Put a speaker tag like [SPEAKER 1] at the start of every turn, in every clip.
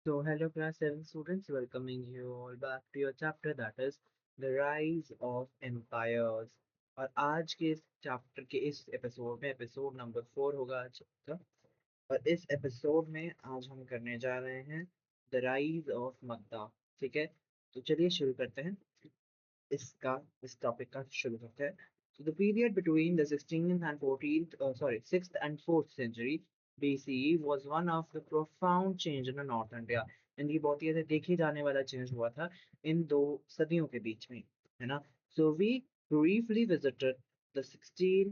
[SPEAKER 1] So, hello class 7 students, welcoming you all back to your chapter that is The Rise of Empires. और आज के इस chapter के इस एपिसोड में एपिसोड नंबर 4 होगा आज का। और इस एपिसोड में आज हम करने जा रहे हैं द राइज ऑफ मगधा। ठीक है, तो चलिए शुरू करते हैं इस टॉपिक का शुरू करते हैं। So the period between the 16th and 14th, 6th and 4th century BCE was one of the profound change in the North India. इनकी बहुत ही ऐसे देखे जाने वाला चेंज हुआ था इन दो सदियों के बीच में, है ना। So we briefly visited the 16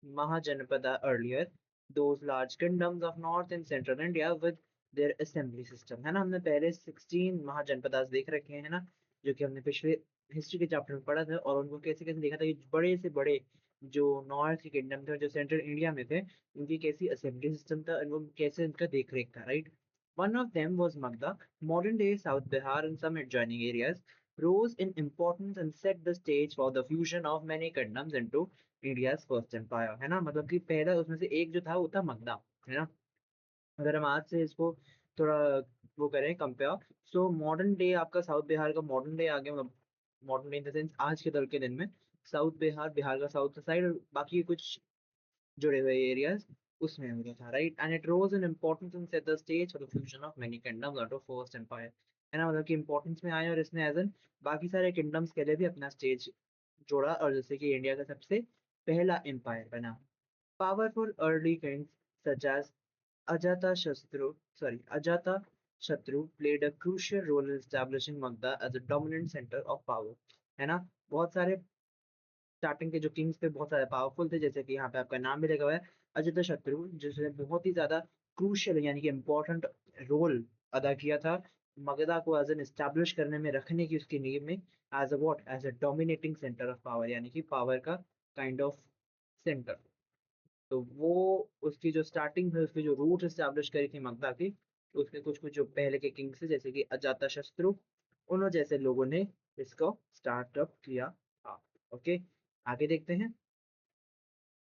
[SPEAKER 1] Mahajanpada earlier, those large kingdoms of North and Central India with their assembly system, है ना। हमने पहले 16 महाजनपदास देख रखे हैं ना, जो कि हमने पिछले हिस्ट्री के चैप्टर में पढ़ा था। और उनको कैसे कैसे देखा था कि बड़े से बड़े जो नॉर्थ के किंगडम थे जो सेंट्रल इंडिया में थे, उनकी कैसी असेंबली सिस्टम था और वो कैसे उनका देख रेख था, right. One of them was Magda, modern day South Bihar and some adjoining areas, rose in importance and set the stage for the fusion of many kingdoms into India's first empire, है ना। मतलब कि पहला उसमें से एक जो था वो था मगधा, है ना। अगर हम आज से इसको थोड़ा वो करें कंपेयर, सो मॉडर्न डे आपका साउथ बिहार का मॉडर्न डे आ गया, मतलब modern day in the sense आज के दल के दिन में साउथ बिहार, बिहार का साउथ साइड और बाकी कुछ जुड़े हुए एरियाज उसमें हो गया था, right. And it rose in importance and set the stage for the fusion of many kingdoms out of first empire, है ना। मतलब कि इंपॉर्टेंस में आया और इसने एज एन बाकी सारे किंगडम्स के लिए भी अपना स्टेज जोड़ा, और जैसे कि इंडिया का सबसे पहला एम्पायर बना। Powerful early kings such as Ajata Shatru played a crucial role in establishing Magda as a dominant center of power, है ना। बहुत सारे स्टार्टिंग के जो किंग्स थे बहुत ज्यादा पावरफुल थे, जैसे कि यहाँ पे आपका नाम भी लगा हुआ है अजत शत्रु, जिसने बहुत ही ज्यादा क्रूशियल यानी कि इम्पोर्टेंट रोल अदा किया था मगधा को एज एन एस्टैब्लिश करने में, रखने की उसकी नींव में, as a what, as a dominating centre of power, यानी कि पावर का काइंड ऑफ सेंटर। तो वो उसकी जो स्टार्टिंग है, उसकी जो रूट एस्टैब्लिश करी थी मगधा की, उसके कुछ कुछ जो पहले के किंग्स थे जैसे कि अजाता शत्रु, उन्होंने जैसे लोगों ने इसको स्टार्टअप किया था। ओके, आगे देखते हैं।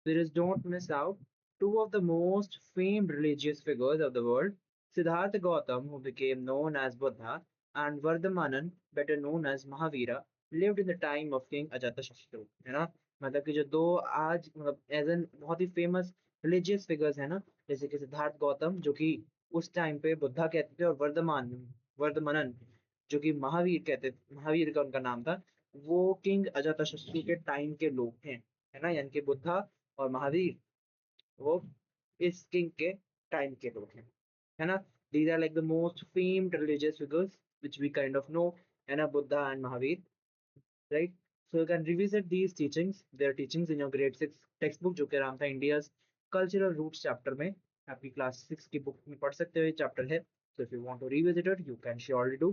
[SPEAKER 1] There is don't miss out two of the most famed religious figures of the world, Siddhartha Gautam, who became known as Buddha, and Vardhamanan, better known as Mahavira, lived in the time of King Ajatashatru, है ना। मतलब कि जो दो आज मतलब as an बहुत ही famous religious figures है ना, जैसे कि सिद्धार्थ गौतम जो कि उस टाइम पे बुद्धा कहते थे, और वर्धमानन जो कि महावीर का उनका नाम था, वो किंग अजातशत्रु के टाइम के लोग हैं, है ना। यानी कि बुद्धा और महावीर वो इस किंग के टाइम के लोग हैं, है ना। These are like the most famed religious figures which we kind of know, है ना, Buddha and Mahavir, right? So you can revisit these teachings, their teachings in your grade 6 textbook जो कि नाम था इंडियाज कल्चरल रूट्स चैप्टर में, आपकी class 6 की book में पढ़ सकते हो, ये चैप्टर है। So if you want to revisit it, you can surely do.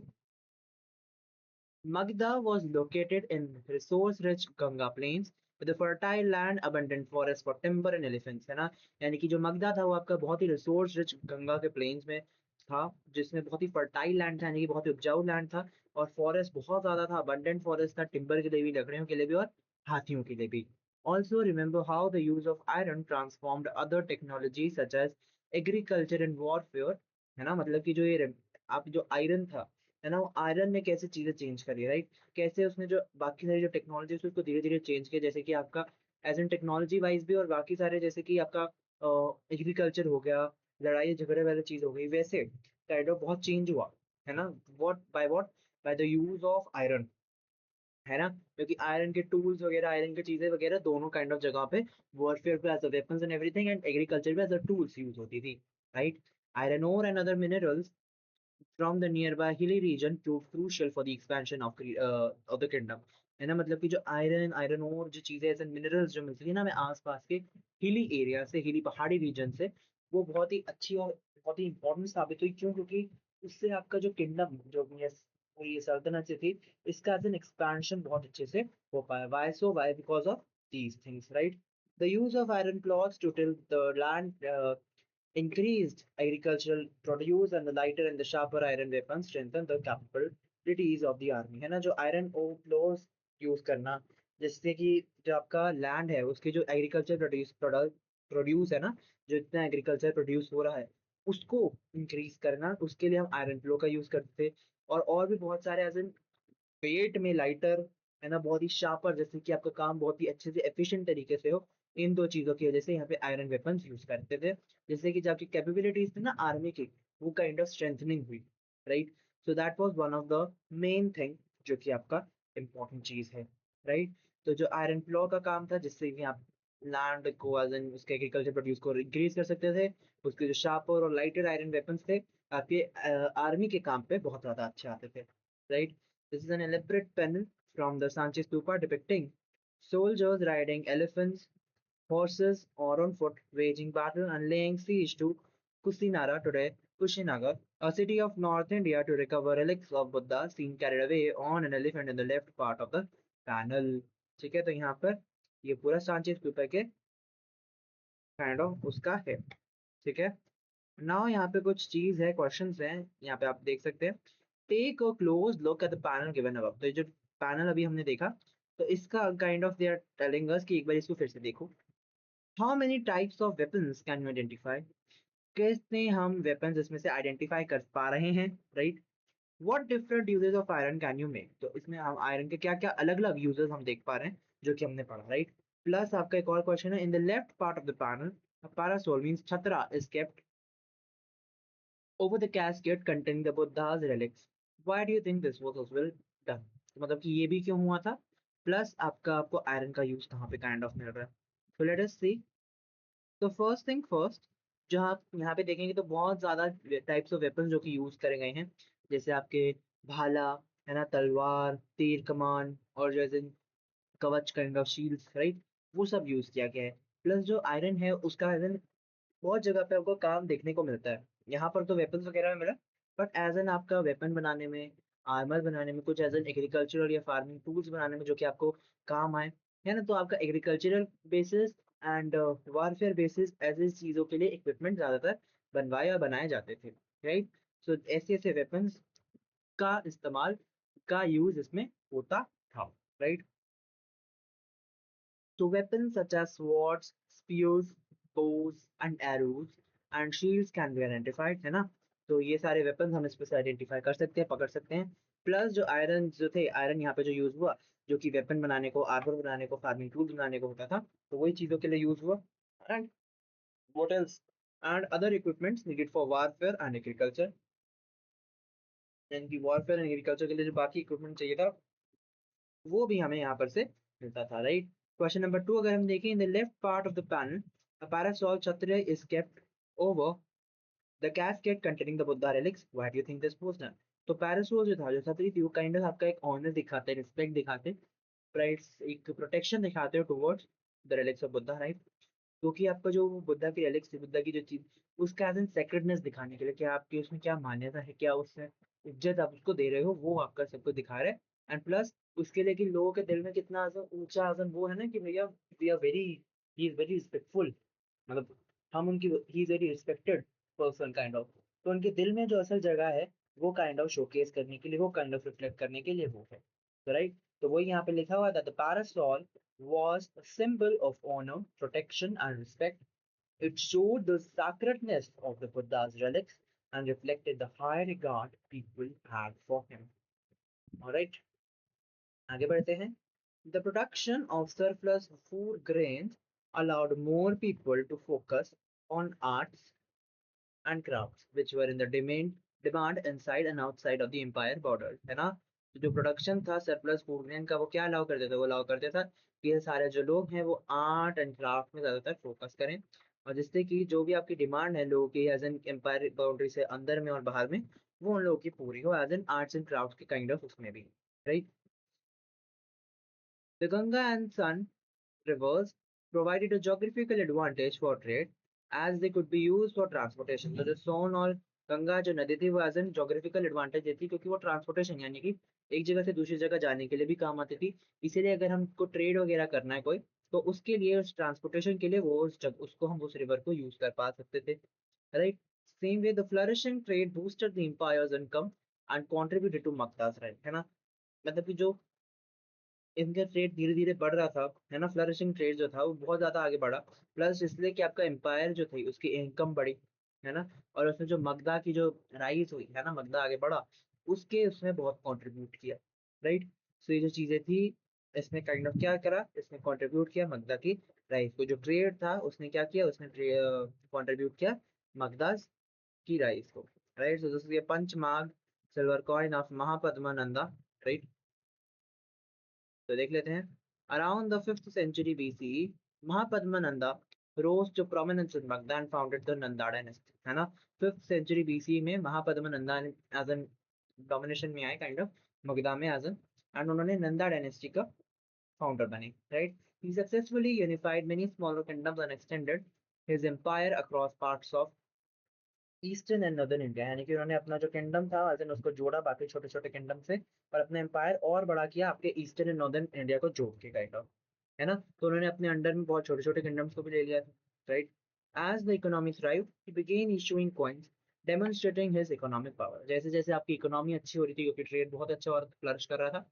[SPEAKER 1] Magda was located in resource-rich Ganga plains with a fertile land, abundant forest for timber and elephants, है ना। यानी कि जो मगधा था वो आपका बहुत ही रिसोर्स रिच गंगा के प्लेन्स में था, जिसमें बहुत ही फर्टाइल लैंड था, यानी कि बहुत ही उपजाऊ लैंड था, और फॉरेस्ट बहुत ज्यादा था, abundant फॉरेस्ट था, टिम्बर के लिए भी, लकड़ियों के लिए भी और हाथियों के लिए भी। Also remember how the use of iron transformed other technologies such as agriculture and warfare, है ना। मतलब कि जो ये आप जो आयरन था, है ना, वो आयरन ने कैसे चीजें चेंज करी, राइट। कैसे उसने जो बाकी सारी जो टेक्नोलॉजी है उसको धीरे धीरे चेंज किया, जैसे कि आपका एज एन टेक्नोलॉजी वाइज भी, और बाकी सारे जैसे कि आपका एग्रीकल्चर हो गया, लड़ाई झगड़े वाली चीज हो गई, वैसे काइंड ऑफ बहुत चेंज हुआ, है ना। What by the use of iron, है ना। क्योंकि आयरन के टूल्स वगैरह, आयरन की चीजें वगैरह दोनों काइंड ऑफ जगह पे वॉरफेयर पे as a weapons and everything, and agriculture पे एज अ टूल्स यूज होती थी, right. Iron ore and other minerals from the nearby hilly region proved crucial for the expansion of the kingdom, है ना। मतलब कि जो iron और जो चीजें ऐसे मिनरल्स जो मिलती है ना हमें आसपास के हिली एरिया से, हिली पहाड़ी रीजन से, वो बहुत ही अच्छी और बहुत ही इंपॉर्टेंट साबित हुई। क्यों? क्योंकि उससे आपका जो किंगडम जो पूरी ये सल्तनत से थी, इसका एज एन एक्सपेंशन बहुत अच्छे से हो पाया। Why because of these things, right. The use of iron clothes to till the land increased agricultural produce, and the lighter and the sharper iron weapons strengthen the capabilities of the army, है ना। जो iron ore use करना, जिससे कि जो आपका land है उसके जो एग्रीकल्चर प्रोड्यूस है ना, जो इतना एग्रीकल्चर प्रोड्यूस हो रहा है उसको इंक्रीज करना, उसके लिए हम आयरन फ्लो का यूज करते थे। और भी बहुत सारे एज इन वेट में लाइटर, है ना, बहुत ही शार्पर, जैसे कि आपका काम बहुत ही अच्छे से एफिशिएंट तरीके से हो। इन दो चीजों की वजह से यहाँ पे आयरन वेपन्स यूज करते थे, जैसे कि जो आपकी कैपेबिलिटीज थी ना आर्मी की, वो काइंड ऑफ स्ट्रेंथनिंग हुई, right. So that was one of the main thing जो कि आपका इम्पोर्टेंट चीज है, राइट। तो जो आयरन फ्लो का काम था, जिससे कि आप लैंड को एज इन उसके एग्रीकल्चर प्रोड्यूस को इंक्रीज कर सकते थे, उसके जो शार्पर और लाइटर आयरन वेपन्स थे आपके आर्मी के काम पे बहुत ज्यादा अच्छे आते थे, right. This is an elaborate panel from the Sanchez Stupa depicting soldiers riding elephants, horses, or on foot, waging battle and laying siege to Kusinara today, Kushinagar, a city of North India, to recover relics of Buddha seen carried away on an elephant in the left part of the panel. ठीक है, तो यहाँ पर ये पूरा सांची स्तूपा के kind of उसका है, ठीक है। नाउ यहाँ पे कुछ चीज है, क्वेश्चंस हैं, यहाँ पे आप देख सकते हैं। Take a close look at the panel given above. तो ये जो पैनल अभी हमने देखा, तो इसका kind of they are telling us कि एक बार इसको फिर से देखो। How many types of weapons can you identify? कितने हम वेपन्स इसमें से आइडेंटिफाई कर पा रहे हैं, right. What different uses of iron can you make? तो इसमें हम आयरन के क्या क्या अलग अलग यूजेस हम देख पा रहे हैं, जो कि हमने पढ़ा, राइट। प्लस आपका एक और क्वेश्चन है, in the left part of the panel parasol means chhatra is kept over the casket containing the Buddha's relics. Why do you think this was as well done? तो मतलब कि ये भी क्यों हुआ था, प्लस आपका आपको आयरन का यूज कहाँ पे काइंड ऑफ मिल रहा है। तो लेट अस सी। तो फर्स्ट थिंग फर्स्ट, जो आप यहाँ पे देखेंगे तो बहुत ज्यादा टाइप्स ऑफ वेपन जो कि यूज करे गए हैं, जैसे आपके भाला, है ना, तलवार, तीर कमान, और जैसे कवच काइंड ऑफ शील्ड्स, राइट, वो सब यूज किया गया है। प्लस जो आयरन है उसका आयरन बहुत जगह पे आपको काम देखने को मिलता है, यहाँ पर तो वेपन्स वगैरह में मिला, बट एज एन आपका वेपन बनाने में, आर्मर बनाने में, कुछ एज एन एग्रीकल्चरल या फार्मिंग टूल्स बनाने में जो कि आपको काम आए, है ना। तो आपका agricultural basis and warfare basis ऐसे चीजों के लिए इक्विपमेंट ज्यादातर बनवाए और बनाए जाते थे, राइट। सो ऐसे ऐसे वेपन्स का इस्तेमाल का यूज इसमें होता था, right. So weapons such as swords, spears, bows, and arrows and shields can be identified, है ना। तो ये सारे वेपन्स हम इसमें से आइडेंटिफाई कर सकते हैं, पकड़ सकते हैं। प्लस जो आयरन जो थे, आयरन यहाँ पे जो यूज हुआ, जो कि वेपन बनाने को, आर्मर बनाने को, फार्मिंग टूल्स बनाने को होता था, तो वही चीजों के लिए यूज हुआ। And what else? And other equipments needed for warfare and agriculture, यानी कि वॉरफेयर एंड एग्रीकल्चर के लिए जो बाकी इक्विपमेंट चाहिए था, वो भी हमें यहाँ पर से मिलता था, राइट। क्वेश्चन नंबर 2 अगर हम देखें, in the left part of the panel a parasol chatra is kept over the casket containing the Buddha relics. Why do you think this was done? तो पैरासोल जो था, जो छतरी थी, वो काइंड ऑफ आपका एक ऑनर दिखाते हैं, रिस्पेक्ट दिखाते, राइट, एक प्रोटेक्शन दिखाते हो towards the relics of Buddha, right. क्योंकि आपका जो बुद्धा की रिलिक्स थी, बुद्धा की जो चीज, उसका एज एन सेक्रेडनेस दिखाने के लिए, कि आपकी उसमें क्या मान्यता है, क्या उससे इज्जत आप उसको दे रहे हो, वो आपका सबको दिखा रहे हैं। एंड प्लस उसके लिए कि लोगों के दिल में कितना ऊंचा आसन वो है ना, कि भैया we are very, he is very respectful, मतलब हम उनकी, he is very respected person kind of. तो उनके दिल में जो असल जगह है, वो काइंड ऑफ शोकेस करने के लिए, वो काइंड ऑफ रिफ्लेक्ट करने के लिए वो है, तो राइट। तो वही यहाँ पे लिखा हुआ था, the पैरासॉल was a symbol of honor, protection, and respect. It showed the sacredness of the Buddha's relics and reflected the high regard people had for him. Alright, आगे बढ़ते हैं। The production of surplus food grains allowed more people to focus on arts and crafts, which were in the demand inside and outside of the empire borders, है ना। तो जो production था surplus food grain का, वो क्या allow करते थे, वो अलाउ करते था कि ये सारे जो लोग हैं वो आर्ट एंड क्राफ्ट में ज्यादातर फोकस करें, और जिससे कि जो भी आपकी डिमांड है लोगों की एज एन एम्पायर बाउंड्री से अंदर में और बाहर में, वो उन लोगों की पूरी हो as an arts and craft के काइंड ऑफ उसमें भी, right. The Ganga and Son rivers provided a geographical advantage for trade as they could be used for transportation. तो जो सोन और गंगा जो नदी थी, वो एज एन जोग्राफिकल एडवांटेज देती, क्योंकि वो ट्रांसपोर्टेशन यानी कि एक जगह से दूसरी जगह जाने के लिए भी काम आती थी। इसीलिए अगर हमको ट्रेड वगैरह करना है कोई, तो उसके लिए, उस ट्रांसपोर्टेशन के लिए, वो उसको हम उस रिवर को यूज कर पा सकते थे, right. Same way the flourishing trade boosted the empire's income and contributed to मक्ताज, राइट, है ना। मतलब कि जो इनका ट्रेड धीरे धीरे बढ़ रहा था, है ना, फ्लरिशिंग ट्रेड जो था वो बहुत ज्यादा आगे बढ़ा, प्लस इसलिए कि आपका एम्पायर जो थी उसकी इनकम बढ़ी, है ना। और उसमें जो मगधा की जो राइज हुई है ना, मगधा आगे बढ़ा, उसके उसने बहुत कंट्रीब्यूट किया, राइट। सो ये जो चीजें थी, इसने काइंड ऑफ क्या करा, इसने कंट्रीब्यूट किया मगधा की राइज को। जो ट्रेड था उसने क्या किया, उसने कंट्रीब्यूट किया मगधा की राइज को, right. So this is punch marked silver coin of Mahapadmananda, right. तो देख लेते हैं। Around the 5th century BCE, Mahapadmananda rose to prominence in Magda and founded the Nanda dynasty, है ना। 5th century BCE में महापद्मानंदा एज एन डोमिनेशन में आए काइंड ऑफ मगधा में एज एन, एंड उन्होंने नंदा डायनेस्टी का फाउंडर बने, right. He successfully unified many smaller kingdoms and extended his empire across parts of eastern and northern India, यानी कि उन्होंने अपना जो किंगडम था अजन उसको जोड़ा बाकी छोटे छोटे किंगडम से, और अपना एम्पायर और बड़ा किया आपके ईस्टर्न एंड नॉर्दर्न इंडिया को जोड़ के काइंड ऑफ, है ना। तो उन्होंने अपने अंडर में बहुत छोटे छोटे किंगडम्स को भी ले लिया था, right. As the economy thrive he began issuing coins demonstrating his economic power. जैसे जैसे आपकी इकोनॉमी अच्छी हो रही थी क्योंकि ट्रेड बहुत अच्छा और फ्लरिश कर रहा था,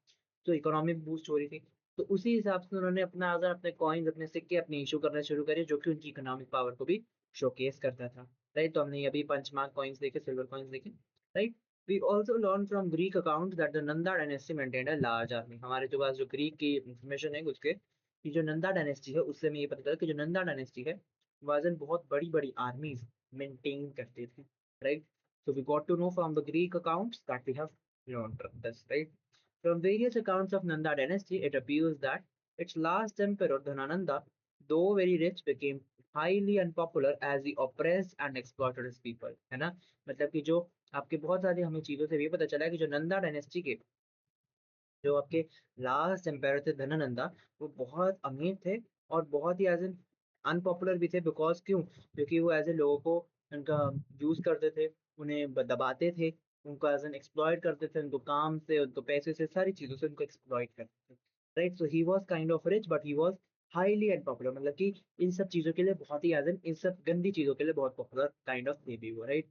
[SPEAKER 1] तो इकोनॉमी बूस्ट हो रही थी, तो उसी हिसाब से उन्होंने अपना अगर अपने कॉइन्स अपने सिक्के अपने इशू करने शुरू करे, जो कि उनकी इकोनॉमिक पावर को भी शोकेस करता था, राइट। तो हमने अभी पंचमार्क कॉइन्स देखे, सिल्वर कॉइन्स देखे, right. We also learn from Greek account that the Nanda dynasty maintained a large army. हमारे जो पास जो ग्रीक की इंफॉर्मेशन है उसके कि जो नंदा डायनेस्टी है, उससे हमें ये पता चला कि जो नंदा डायनेस्टी है वजन बहुत बड़ी बड़ी आर्मीज मेंटेन करते थे, right. So we got to know from the Greek accounts that we have learned this, right? From various accounts of Nanda dynasty, it appears that its last emperor, Dhanananda, though very rich, became highly unpopular as he oppressed and exploited his people, है ना। मतलब कि जो आपके बहुत सारी हमें चीजों से भी पता चला है कि जो नंदा डायनेस्टी के जो आपके लास्ट एम्पायर थे धनानंदा, वो बहुत अमीर थे और बहुत ही एज एन अनपॉपुलर भी थे। बिकॉज क्यों, क्योंकि वो एज ए लोगों को उनका यूज करते थे, उन्हें दबाते थे, उनको एज एन एक्सप्लॉइट करते थे, उनको काम से उनको पैसे से सारी चीजों से उनको एक्सप्लॉइट करते थे, right. So he was kind of rich but he was highly unpopular, मतलब कि इन सब चीजों के लिए बहुत ही एज एन, इन सब गंदी चीजों के लिए बहुत पॉपुलर काइंड ऑफ थे भी वो, right.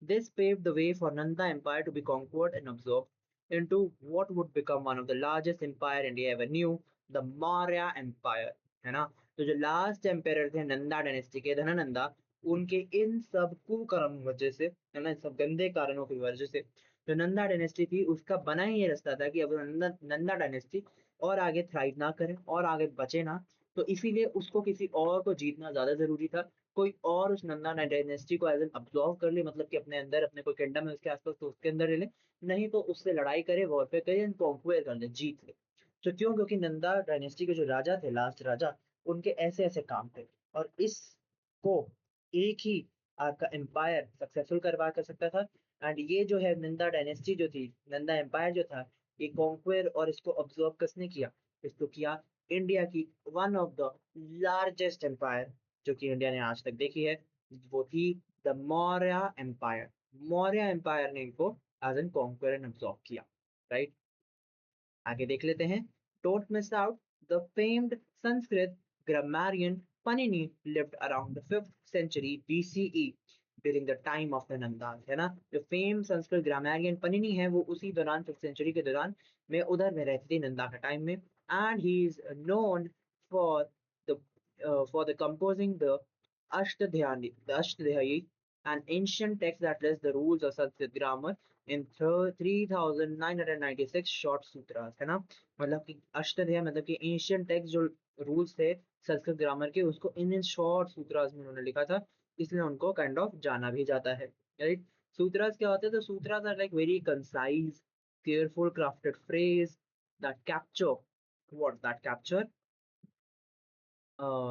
[SPEAKER 1] This paved the way for Nanda Empire to be conquered and absorbed into what would become one of the largest empire India ever knew, the Maurya Empire, है ना। तो जो last empire थे Nanda dynasty के धनानंदा, उनके इन सब कुकर्म वजह से, है ना, इन सब गंदे कारणों की वजह से जो नंदा डायनेस्टी थी उसका बना ही ये रास्ता था कि अब नंदा नंदा डायनेस्टी और आगे थ्राइव ना करे और आगे बचे ना, तो इसीलिए उसको किसी और को जीतना ज्यादा जरूरी था। कोई और उस नंदा डायनेस्टी को एज एन अब्जॉर्व कर ले, मतलब कि अपने अंदर अपने कोई किंगडम है उसके आसपास तो उसके अंदर ले ले, नहीं तो उससे लड़ाई करे, वॉरफेयर करे, कॉन्क्वेयर कर ले, जीत ले। तो क्यों, क्योंकि नंदा डायनेस्टी के जो राजा थे, लास्ट राजा, उनके ऐसे ऐसे काम थे, और इसको एक ही आपका एम्पायर सक्सेसफुल करवा कर सकता था। एंड ये जो है नंदा डायनेस्टी जो थी, नंदा एम्पायर जो था, ये कॉन्क्वेयर और इसको ऑब्जर्व किसने किया, इसको किया इंडिया की one of the largest empire जो कि इंडिया ने आज तक देखी है, वो थी the Maurya empire. Maurya empire ने इनको as an conquer and absorb किया, राइट। आगे देख लेते हैं। Don't miss out the famed Sanskrit grammarian Panini lived around the 5th century BCE during the time of the Nandas, है ना। जो फेम संस्कृत ग्रामरियन पनिनी है वो उसी दौरान 5th सेंचुरी के दौरान में उधर में रहती थी, नंदा के टाइम में। And he is known for the for the composing the Ashtadhyayi, an ancient text that lists the rules of Sanskrit grammar in 3996 short sutras, है ना। मतलब कि अष्टाध्यायी मतलब कि एंशियंट टेक्स्ट जो रूल्स थे संस्कृत ग्रामर के, उसको इन शॉर्ट सूत्रास में उन्होंने लिखा था, इसलिए उनको काइंड ऑफ जाना भी जाता है, राइट। सूत्रास क्या होते हैं, तो sutras are like very concise careful crafted phrase that capture what that capture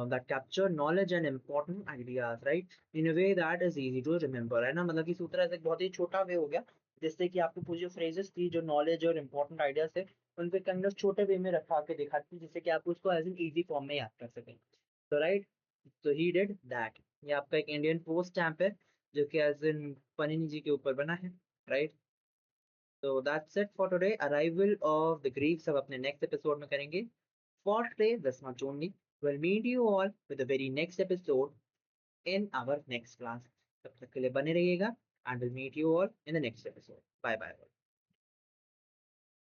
[SPEAKER 1] that capture knowledge and important ideas, right, in a way that is easy to remember, है ना। मतलब कि सूत्र ऐसे बहुत ही छोटा वे हो गया जिससे कि आपकी पूरी जो फ्रेजेस थी, जो नॉलेज और इंपॉर्टेंट आइडियाज थे, उनको काइंड ऑफ छोटे वे में रखा के दिखाती जिससे कि आप उसको एज एन इजी फॉर्म में याद कर सकें। तो राइट, तो ही डिड दैट। ये आपका एक इंडियन पोस्ट स्टैम्प है जो कि एज इन पनिनी जी के ऊपर बना है, राइट। तो that's it for today. Arrival of the Greeks अब अपने नेक्स्ट एपिसोड में करेंगे। For today, this much only. We'll meet you all with the very next episode in our next class. तब तक के लिए बने रहिएगा and we'll meet you all in the next episode. Bye bye.